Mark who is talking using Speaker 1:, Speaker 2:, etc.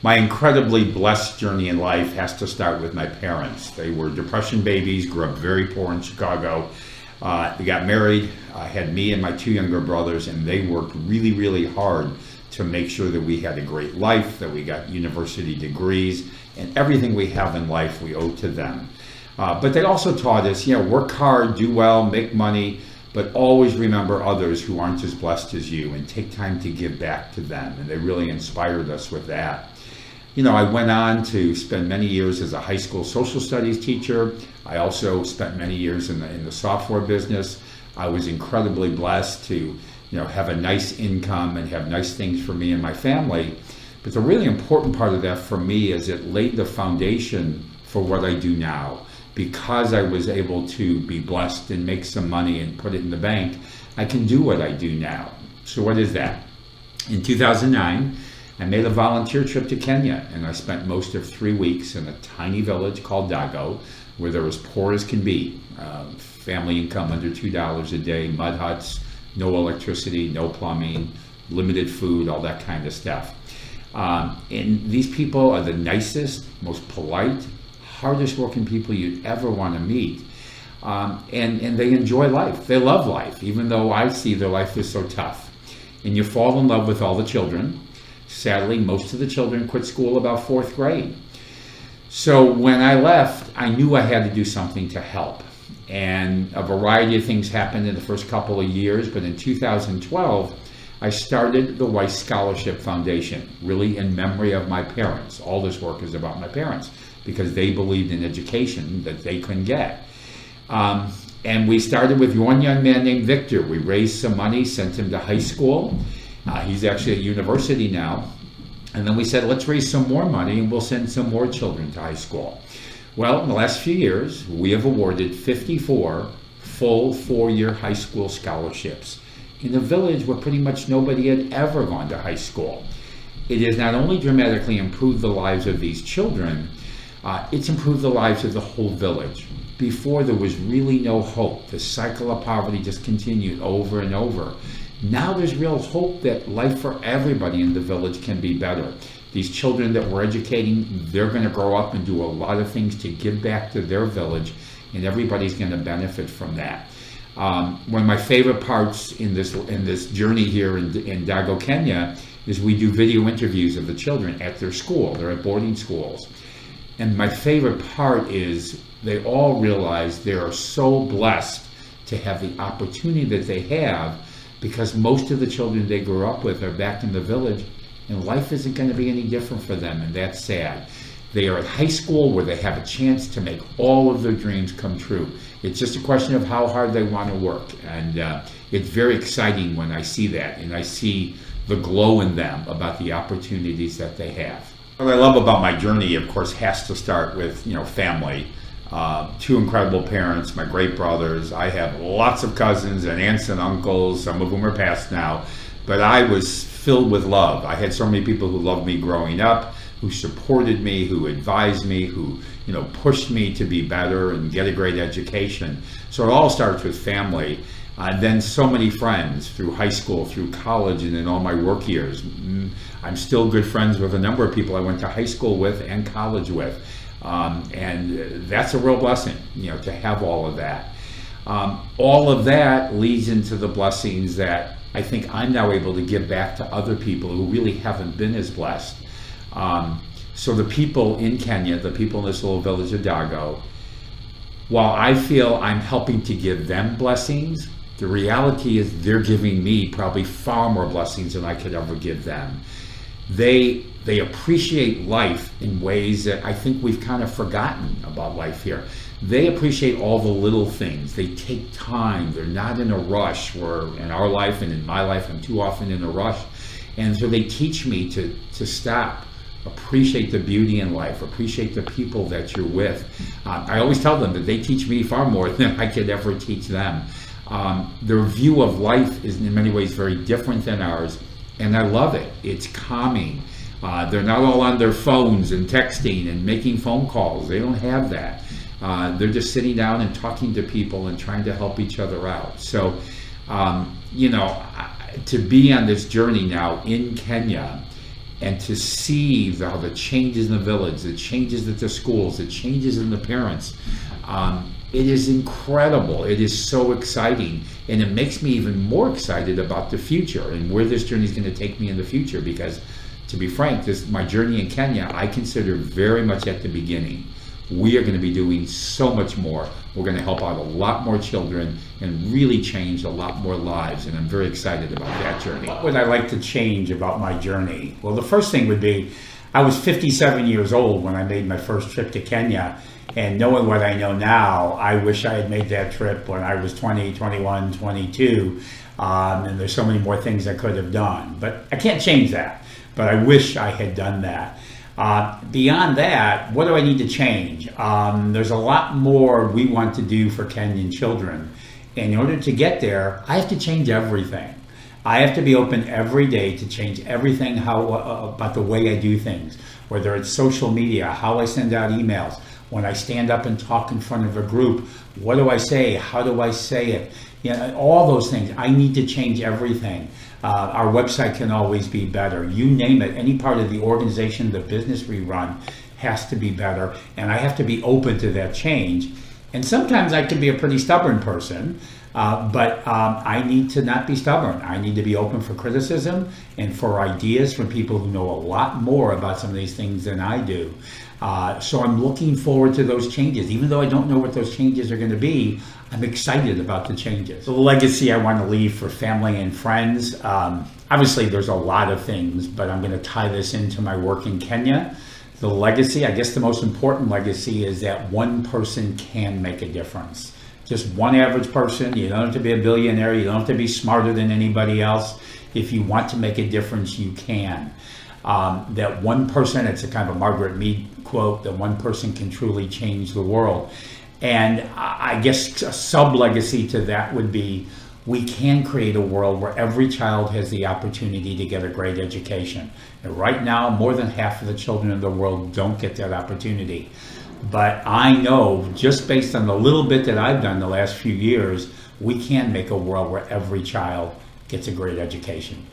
Speaker 1: My incredibly blessed journey in life has to start with my parents. They were Depression babies, grew up very poor in Chicago. They got married, had me and my two younger brothers, and they worked really, really hard to make sure that we had a great life, that we got university degrees, and everything we have in life we owe to them. But they also taught us, work hard, do well, make money, but always remember others who aren't as blessed as you and take time to give back to them. And they really inspired us with that. I went on to spend many years as a high school social studies teacher. I also spent many years in the software business. I was incredibly blessed to, have a nice income and have nice things for me and my family. But the really important part of that for me is it laid the foundation for what I do now. Because I was able to be blessed and make some money and put it in the bank, I can do what I do now. So what is that? In 2009, I made a volunteer trip to Kenya, and I spent most of 3 weeks in a tiny village called Dago, where they're as poor as can be. Family income under $2 a day, mud huts, no electricity, no plumbing, limited food, all that kind of stuff. And these people are the nicest, most polite, hardest working people you'd ever want to meet. And they enjoy life. They love life, even though I see their life is so tough. And you fall in love with all the children. Sadly, most of the children quit school about 4th grade. So when I left, I knew I had to do something to help. And a variety of things happened in the first couple of years, but in 2012, I started the Weiss Scholarship Foundation, really in memory of my parents. All this work is about my parents, because they believed in education that they couldn't get. And we started with one young man named Victor. We raised some money, sent him to high school. He's actually at university now. And then we said, let's raise some more money and we'll send some more children to high school. Well, in the last few years, we have awarded 54 full 4-year high school scholarships in a village where pretty much nobody had ever gone to high school. It has not only dramatically improved the lives of these children, it's improved the lives of the whole village. Before, there was really no hope. The cycle of poverty just continued over and over. Now there's real hope that life for everybody in the village can be better. These children that we're educating, they're going to grow up and do a lot of things to give back to their village, and everybody's going to benefit from that. One of my favorite parts in this journey here in Dago, Kenya, is we do video interviews of the children at their school. They're at boarding schools. And my favorite part is they all realize they are so blessed to have the opportunity that they have, because most of the children they grew up with are back in the village, and life isn't going to be any different for them, and that's sad. They are at high school where they have a chance to make all of their dreams come true. It's just a question of how hard they want to work, and it's very exciting when I see that, and I see the glow in them about the opportunities that they have. What I love about my journey, of course, has to start with, family. 2 incredible parents, my great brothers. I have lots of cousins and aunts and uncles, some of whom are passed now, but I was filled with love. I had so many people who loved me growing up, who supported me, who advised me, who pushed me to be better and get a great education. So it all starts with family. Then so many friends through high school, through college, and in all my work years. I'm still good friends with a number of people I went to high school with and college with. And that's a real blessing, to have all of that. All of that leads into the blessings that I think I'm now able to give back to other people who really haven't been as blessed. So the people in Kenya, the people in this little village of Dago, while I feel I'm helping to give them blessings, the reality is they're giving me probably far more blessings than I could ever give them. They appreciate life in ways that I think we've kind of forgotten about life here. They appreciate all the little things. They take time. They're not in a rush, where in our life and in my life I'm too often in a rush. And so they teach me to stop, appreciate the beauty in life, appreciate the people that you're with. I always tell them that they teach me far more than I could ever teach them. Their view of life is in many ways very different than ours, and I love it. It's calming. They're not all on their phones and texting and making phone calls. They don't have that. They're just sitting down and talking to people and trying to help each other out. So, to be on this journey now in Kenya and to see how the changes in the village, the changes at the schools, the changes in the parents, it is incredible. It is so exciting, and it makes me even more excited about the future and where this journey is going to take me in the future. Because, to be frank, my journey in Kenya, I consider very much at the beginning. We are going to be doing so much more. We're going to help out a lot more children and really change a lot more lives, and I'm very excited about that journey.
Speaker 2: What would I like to change about my journey? Well, the first thing would be, I was 57 years old when I made my first trip to Kenya, and knowing what I know now, I wish I had made that trip when I was 20, 21, 22, and there's so many more things I could have done. But I can't change that, but I wish I had done that. Beyond that, what do I need to change? There's a lot more we want to do for Kenyan children. And in order to get there, I have to change everything. I have to be open every day to change everything about the way I do things, whether it's social media, how I send out emails, when I stand up and talk in front of a group, what do I say? How do I say it? You know, all those things. I need to change everything. Our website can always be better. You name it. Any part of the organization, the business we run, has to be better. And I have to be open to that change. And sometimes I can be a pretty stubborn person, but I need to not be stubborn. I need to be open for criticism and for ideas from people who know a lot more about some of these things than I do. So I'm looking forward to those changes. Even though I don't know what those changes are going to be, I'm excited about the changes. The legacy I want to leave for family and friends, obviously there's a lot of things, but I'm going to tie this into my work in Kenya. The legacy, I guess the most important legacy, is that one person can make a difference. Just one average person. You don't have to be a billionaire. You don't have to be smarter than anybody else. If you want to make a difference, you can. That one person, it's a kind of a Margaret Mead quote, that one person can truly change the world. And I guess a sub-legacy to that would be, we can create a world where every child has the opportunity to get a great education. And right now, more than half of the children in the world don't get that opportunity. But I know, just based on the little bit that I've done the last few years, we can make a world where every child gets a great education.